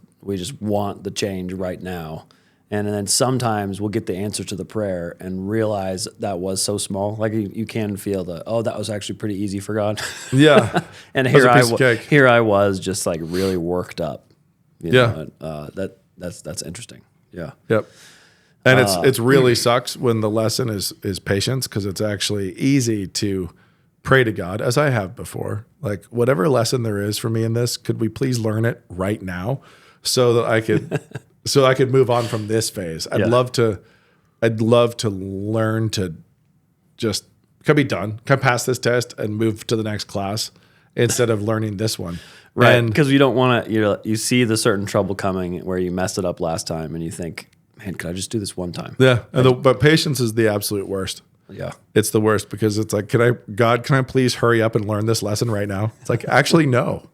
want the change right now, and then sometimes we'll get the answer to the prayer and realize that was so small. Like you can feel that was actually pretty easy for God. Yeah, and here I was just like really worked up. You know? That's interesting. Yeah. Yep. And it's really sucks when the lesson is patience, because it's actually easy to pray to God, as I have before, like, whatever lesson there is for me in this, could we please learn it right now so that I could move on from this phase. I'd love to learn to just can be done, can pass this test and move to the next class instead of learning this one. Right. Because you don't want to, you see the certain trouble coming where you messed it up last time and you think, man, could I just do this one time? Yeah. But patience is the absolute worst. Yeah. It's the worst, because it's like, God, can I please hurry up and learn this lesson right now? It's like, actually, no,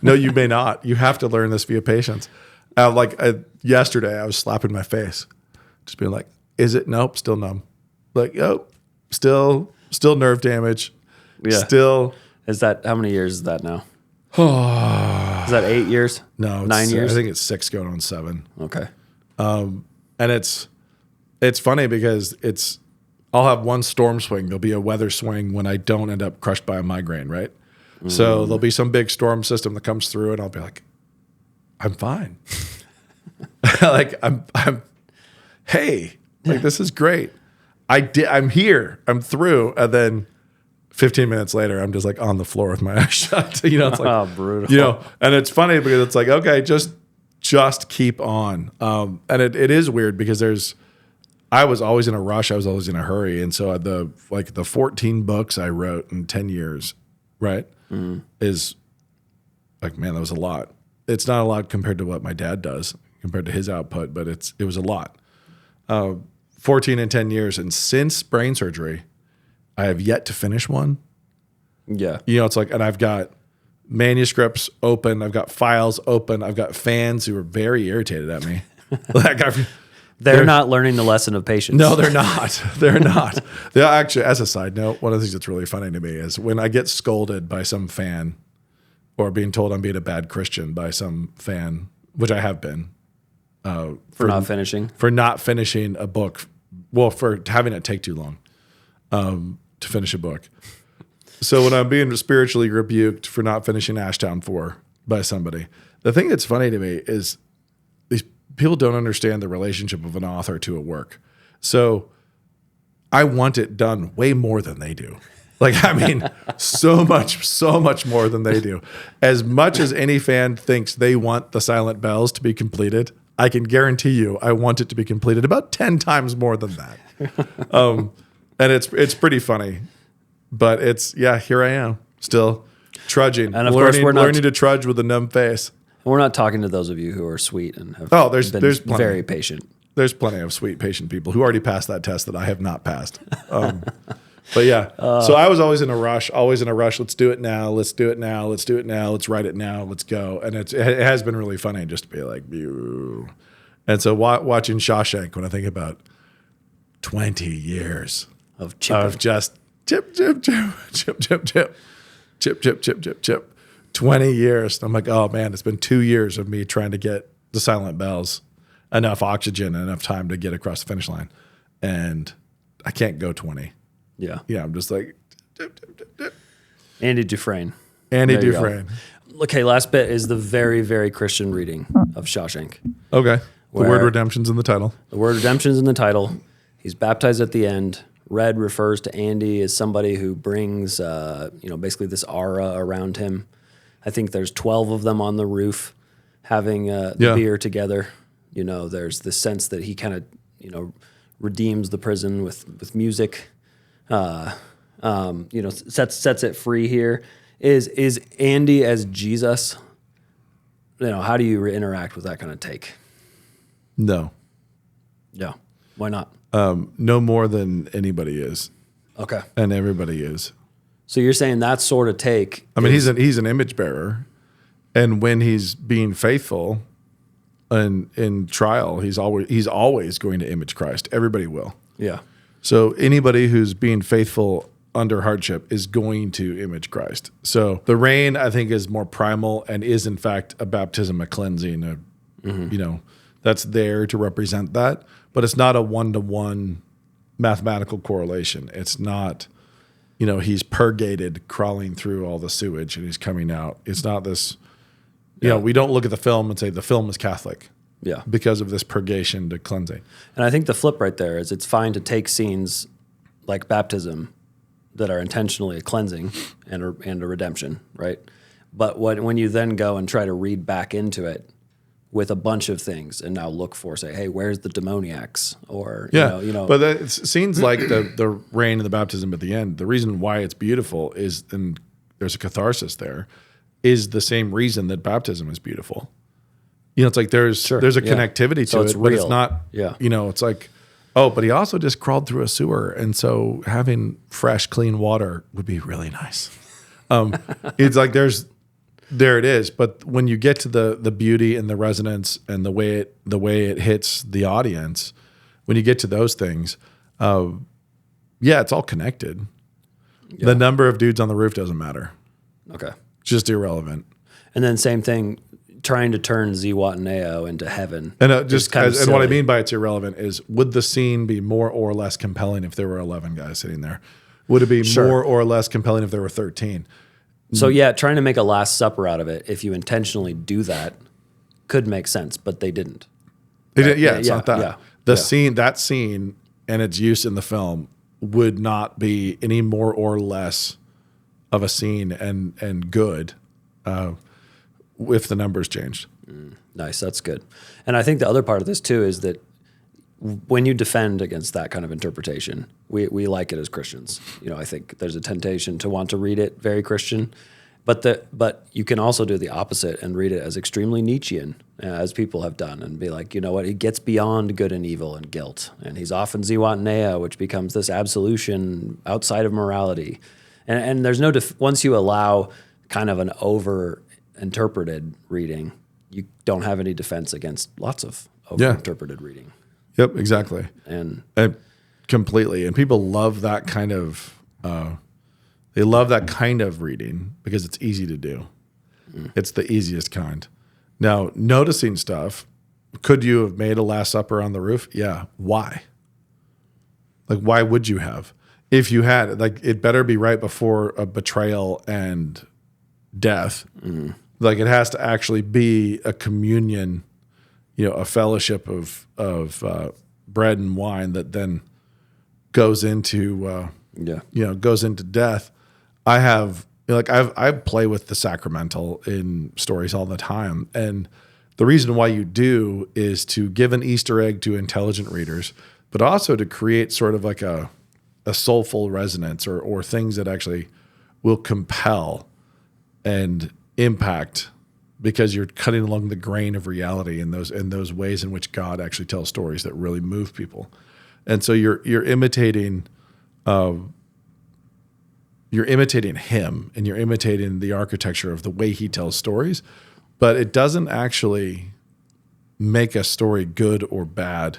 you may not. You have to learn this via patience. Yesterday, I was slapping my face, just being like, is it? Nope. Still numb. Like, oh, still nerve damage. Yeah. Still. Is that, how many years is that now? Is that 8 years? No, 9 years? I think it's 6 going on 7. Okay. And it's funny because I'll have one storm swing. There'll be a weather swing when I don't end up crushed by a migraine, right? So there'll be some big storm system that comes through, and I'll be like, I'm fine. Hey, this is great. I'm here. I'm through. And then 15 minutes later, I'm just like on the floor with my eyes shut. It's like, oh, brutal. And it's funny because it's like, okay, just keep on. And it is weird because I was always in a rush. I was always in a hurry. And so the 14 books I wrote in 10 years, right, is like, man, that was a lot. It's not a lot compared to what my dad does, compared to his output, but it was a lot. 14 and 10 years. And since brain surgery, I have yet to finish one. Yeah. It's like, and I've got manuscripts open. I've got files open. I've got fans who are very irritated at me. They're not learning the lesson of patience. No, they're not. They're not. Actually, as a side note, one of the things that's really funny to me is when I get scolded by some fan or being told I'm being a bad Christian by some fan, which I have been. For not finishing? For not finishing a book. Well, for having it take too long to finish a book. So when I'm being spiritually rebuked for not finishing Ashtown 4 by somebody, the thing that's funny to me is these people don't understand the relationship of an author to a work. So I want it done way more than they do. So much more than they do. As much as any fan thinks they want the Silent Bells to be completed, I can guarantee you I want it to be completed about 10 times more than that. And it's pretty funny. But here I am, still trudging. And of course, we're learning to trudge with a numb face. We're not talking to those of you who are sweet and have there's plenty. Very patient. There's plenty of sweet, patient people who already passed that test that I have not passed. But yeah, so I was always in a rush. Let's do it now. Let's do it now. Let's do it now. Let's write it now. Let's go. And it has been really funny just to be like, Ew. And so watching Shawshank, when I think about 20 years of just chip, chip, chip, chip, chip, chip, chip, chip, chip, chip, chip. 20 years. I'm like, oh man, it's been 2 years of me trying to get the Silent Bells enough oxygen and enough time to get across the finish line. And I can't go 20. Yeah. Yeah. I'm just like, dip, dip, dip, dip. Andy Dufresne. Andy Dufresne. okay, last bit is the very, very Christian reading of Shawshank. Okay. The Where- word redemption's in the title. The word redemption's in the title. He's baptized at the end. Red refers to Andy as somebody who brings, basically this aura around him. I think there's 12 of them on the roof having the beer together. You know, there's this sense that he kind of, redeems the prison with music. Sets it free here. Is Andy as Jesus? How do you interact with that kind of take? No. Yeah. Why not? No more than anybody is. Okay. And everybody is. So you're saying that sort of take. I mean, he's an image bearer, and when he's being faithful, and in trial, he's always going to image Christ. Everybody will. Yeah. So anybody who's being faithful under hardship is going to image Christ. So the rain, I think, is more primal and is in fact a baptism, a cleansing, that's there to represent that. But it's not a one-to-one mathematical correlation. It's not, he's purgated, crawling through all the sewage and he's coming out. It's not this, we don't look at the film and say the film is Catholic. Yeah. Because of this purgation to cleansing. And I think the flip right there is it's fine to take scenes like baptism that are intentionally a cleansing and a redemption, right? But when you then go and try to read back into it with a bunch of things and now look for, say, hey, where's the demoniacs? Or, But it seems like the rain and the baptism at the end, the reason why it's beautiful is, and there's a catharsis there, is the same reason that baptism is beautiful. It's like there's a connectivity to it, but it's not, it's like, oh, but he also just crawled through a sewer. And so having fresh, clean water would be really nice. It's like there it is. But when you get to the beauty and the resonance and the way it hits the audience, when you get to those things, it's all connected. Yeah. The number of dudes on the roof doesn't matter. Okay. It's just irrelevant. And then same thing, trying to turn Zihuatanejo into heaven. And what I mean by it's irrelevant is, would the scene be more or less compelling if there were 11 guys sitting there? Would it be more or less compelling if there were 13? So trying to make a Last Supper out of it, if you intentionally do that, could make sense, but they didn't. It's not that. That scene and its use in the film would not be any more or less of a scene and good if the numbers changed. Nice, that's good. And I think the other part of this too is that when you defend against that kind of interpretation, we like it as Christians. I think there's a temptation to want to read it very Christian, but you can also do the opposite and read it as extremely Nietzschean, as people have done, and be like, you know what, he gets beyond good and evil and guilt, and he's often Zihuatanejo, which becomes this absolution outside of morality. And there's no once you allow kind of an over-interpreted reading, you don't have any defense against lots of over-interpreted reading. Yep, exactly. And completely. And people love that kind of reading because it's easy to do. It's the easiest kind. Now, noticing stuff, could you have made a Last Supper on the roof? Yeah. Why? Like, why would you have? If you had, like, it better be right before a betrayal and death. Like, it has to actually be a communion, a fellowship of bread and wine that then goes into goes into death. I play with the sacramental in stories all the time, and the reason why you do is to give an Easter egg to intelligent readers, but also to create sort of like a soulful resonance or things that actually will compel and impact, because you're cutting along the grain of reality in those ways in which God actually tells stories that really move people. And so you're imitating him, and you're imitating the architecture of the way he tells stories, but it doesn't actually make a story good or bad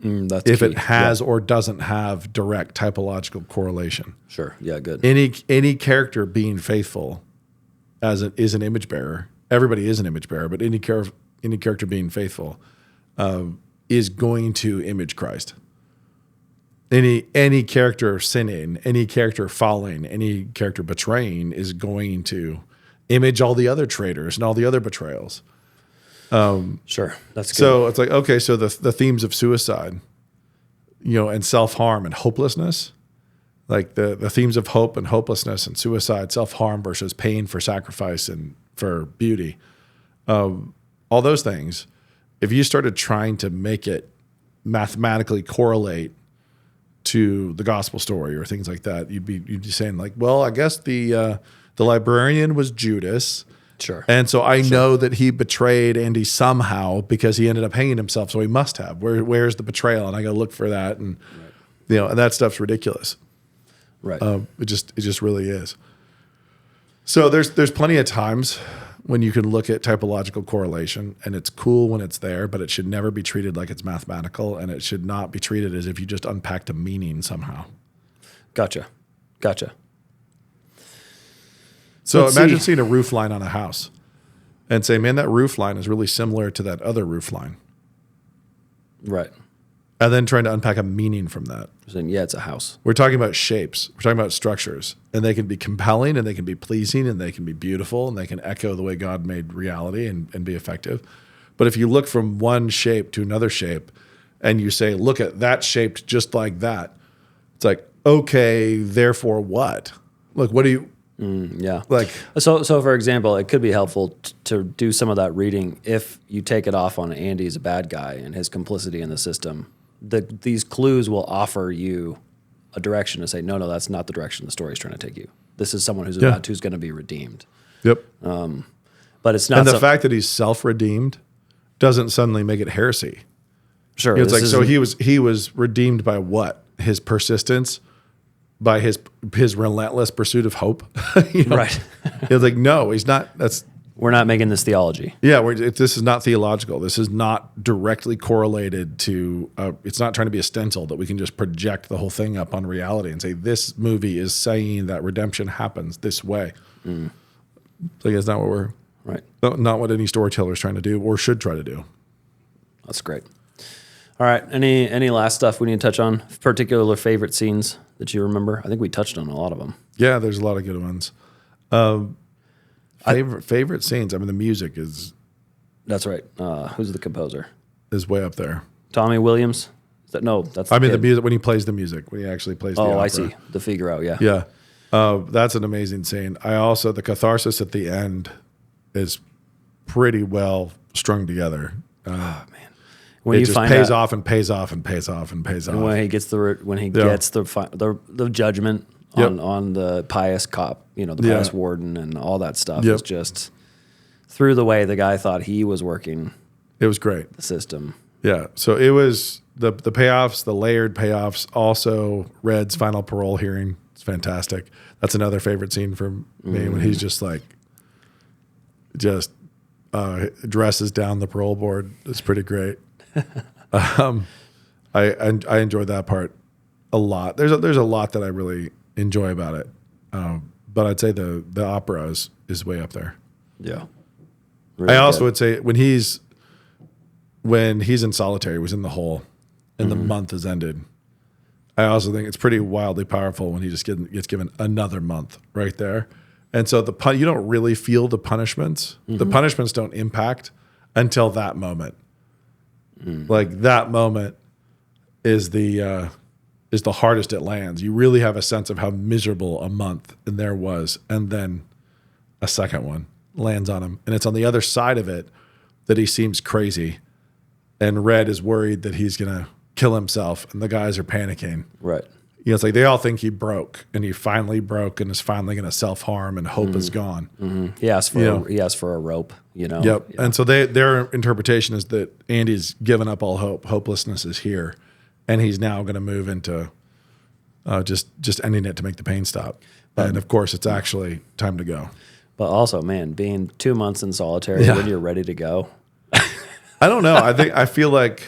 if it has or doesn't have direct typological correlation. Sure. Yeah, good. Any character being faithful is an image bearer. Everybody is an image bearer, but any character being faithful is going to image Christ. Any character sinning, any character falling, any character betraying is going to image all the other traitors and all the other betrayals. Sure, that's good. So it's like, okay, so the themes of suicide, and self-harm and hopelessness, like the themes of hope and hopelessness and suicide, self-harm versus pain for sacrifice and for beauty, all those things, if you started trying to make it mathematically correlate to the gospel story or things like that, you'd be saying like, well, I guess the librarian was Judas. Sure. And so I know that he betrayed Andy somehow because he ended up hanging himself. So he must have. Where's the betrayal? And I got to look for that. And and that stuff's ridiculous. Right. It just really is. So there's plenty of times when you can look at typological correlation, and it's cool when it's there, but it should never be treated like it's mathematical, and it should not be treated as if you just unpacked a meaning somehow. Gotcha. So imagine seeing a roof line on a house and say, man, that roof line is really similar to that other roof line. Right. And then trying to unpack a meaning from that. Saying, yeah, it's a house. We're talking about shapes. We're talking about structures. And they can be compelling, and they can be pleasing, and they can be beautiful, and they can echo the way God made reality and be effective. But if you look from one shape to another shape and you say, look at that shaped just like that, it's like, okay, therefore what? Look, what do you... Yeah. Like, so for example, it could be helpful to do some of that reading if you take it off on Andy's a bad guy and his complicity in the system. These clues will offer you a direction to say, no, that's not the direction the story's trying to take you. This is someone who's who's going to be redeemed. Yep. But it's not. And the fact that he's self-redeemed doesn't suddenly make it heresy. Sure. It's like, so he was redeemed by what? His persistence, by his relentless pursuit of hope. Right. It's like, no, he's not. We're not making this theology. Yeah, this is not theological. This is not directly correlated to. It's not trying to be a stencil that we can just project the whole thing up on reality and say this movie is saying that redemption happens this way. Like, it's not what we're right. Not what any storyteller is trying to do or should try to do. That's great. All right. Any last stuff we need to touch on? Particular favorite scenes that you remember? I think we touched on a lot of them. Yeah, there's a lot of good ones. Favorite scenes. I mean, the music is. That's right. Who's the composer? Is way up there. Tommy Williams. That's. I mean, the music when he plays the music, when he actually plays. The opera. I see. The Figaro. Yeah. Yeah, that's an amazing scene. The catharsis at the end is pretty well strung together. Oh man. When it just pays off and pays off and pays off and pays off. And when he gets the judgment on the pious cop, the pious warden and all that stuff is just through the way the guy thought he was working. It was great. The system. Yeah. So it was the payoffs, the layered payoffs. Also, Red's final parole hearing. It's fantastic. That's another favorite scene for me when he's just dresses down the parole board. It's pretty great. I enjoyed that part a lot. There's a lot that I really enjoy about it, but I'd say the opera is way up there. Yeah. Really I also would say when he's in solitary, was in the hole, and the month has ended. I also think it's pretty wildly powerful when he just gets given another month right there, and so you don't really feel the punishments. The punishments don't impact until that moment. Like that moment is the hardest it lands. You really have a sense of how miserable a month and there was, and then a second one lands on him, and it's on the other side of it that he seems crazy, and Red is worried that he's gonna kill himself, and the guys are panicking. Right. It's like they all think he broke, and he finally broke, and is finally gonna self-harm, and hope is gone. He asked for a rope. Yep. Yeah. And so their interpretation is that Andy's given up all hope. Hopelessness is here, and he's now going to move into just ending it to make the pain stop. And of course, it's actually time to go. But also, man, being 2 months in solitary when you're ready to go. I don't know. I feel like,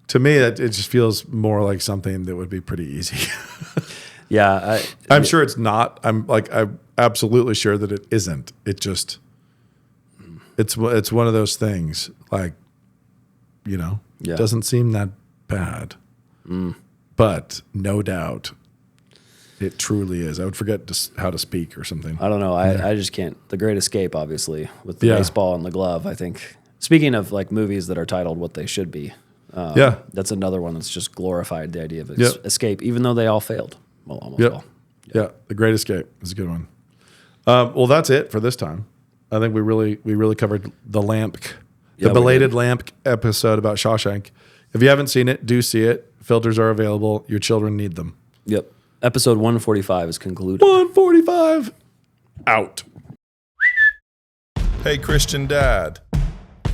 to me, that it just feels more like something that would be pretty easy. Yeah, I'm sure it's not. I'm absolutely sure that it isn't. It just. It's one of those things, it doesn't seem that bad, but no doubt It truly is. I would forget how to speak or something. I don't know. I just can't. The Great Escape, obviously, with the Yeah. baseball and the glove. I think. Speaking of like movies that are titled what they should be, that's another one that's just glorified the idea of escape, even though they all failed. Well, almost all. Yeah, The Great Escape is a good one. Well, that's it for this time. I think we really covered the belated Lamp episode about Shawshank. If you haven't seen it, do see it. Filters are available. Your children need them. Yep. Episode 145 is concluded. 145 out. Hey, Christian Dad.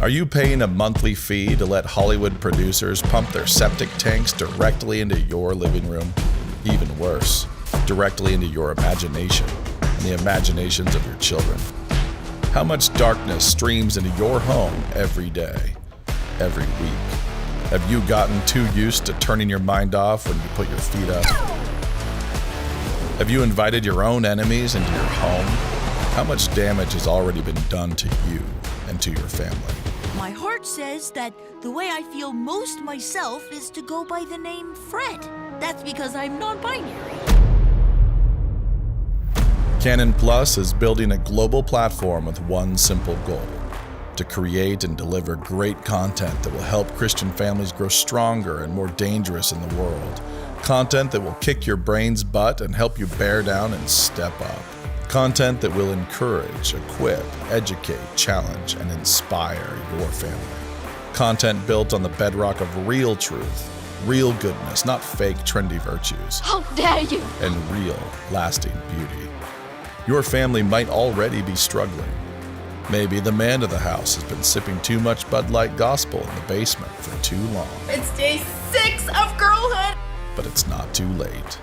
Are you paying a monthly fee to let Hollywood producers pump their septic tanks directly into your living room? Even worse, directly into your imagination and the imaginations of your children. How much darkness streams into your home every day, every week? Have you gotten too used to turning your mind off when you put your feet up? Have you invited your own enemies into your home? How much damage has already been done to you and to your family? My heart says that the way I feel most myself is to go by the name Fred. That's because I'm non-binary. Canon Plus is building a global platform with one simple goal: to create and deliver great content that will help Christian families grow stronger and more dangerous in the world. Content that will kick your brain's butt and help you bear down and step up. Content that will encourage, equip, educate, challenge, and inspire your family. Content built on the bedrock of real truth, real goodness, not fake trendy virtues. How dare you! And real, lasting beauty. Your family might already be struggling. Maybe the man of the house has been sipping too much Bud Light Gospel in the basement for too long. It's day 6 of girlhood! But it's not too late.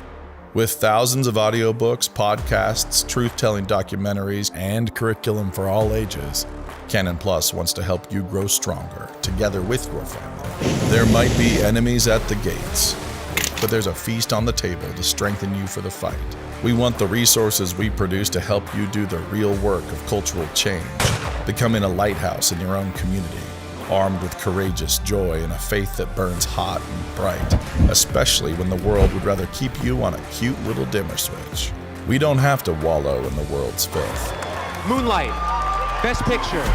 With thousands of audiobooks, podcasts, truth-telling documentaries, and curriculum for all ages, Canon Plus wants to help you grow stronger, together with your family. There might be enemies at the gates, but there's a feast on the table to strengthen you for the fight. We want the resources we produce to help you do the real work of cultural change, becoming a lighthouse in your own community, armed with courageous joy and a faith that burns hot and bright, especially when the world would rather keep you on a cute little dimmer switch. We don't have to wallow in the world's filth. Moonlight, Best Picture.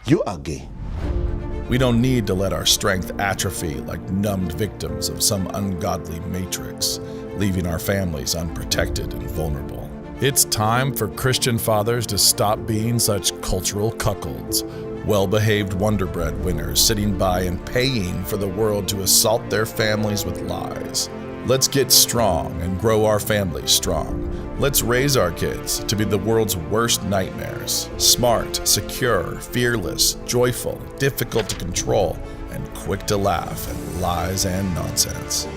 You are gay. We don't need to let our strength atrophy like numbed victims of some ungodly matrix, leaving our families unprotected and vulnerable. It's time for Christian fathers to stop being such cultural cuckolds, well-behaved Wonder Bread winners sitting by and paying for the world to assault their families with lies. Let's get strong and grow our families strong. Let's raise our kids to be the world's worst nightmares. Smart, secure, fearless, joyful, difficult to control, and quick to laugh at lies and nonsense.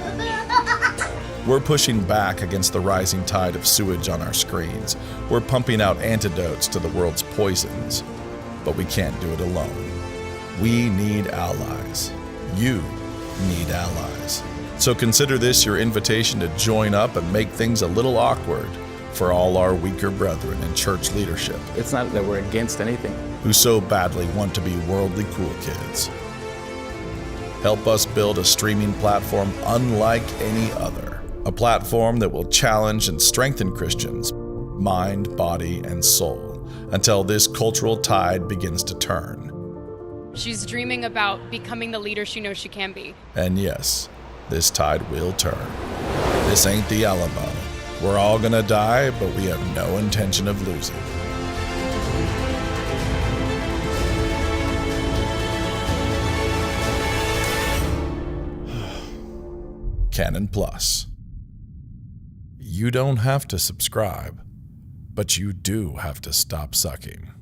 We're pushing back against the rising tide of sewage on our screens. We're pumping out antidotes to the world's poisons. But we can't do it alone. We need allies. You need allies. So consider this your invitation to join up and make things a little awkward for all our weaker brethren in church leadership. It's not that we're against anything. Who so badly want to be worldly cool kids. Help us build a streaming platform unlike any other. A platform that will challenge and strengthen Christians, mind, body, and soul, until this cultural tide begins to turn. She's dreaming about becoming the leader she knows she can be. And yes, this tide will turn. This ain't the Alamo. We're all gonna die, but we have no intention of losing. Canon Plus. You don't have to subscribe, but you do have to stop sucking.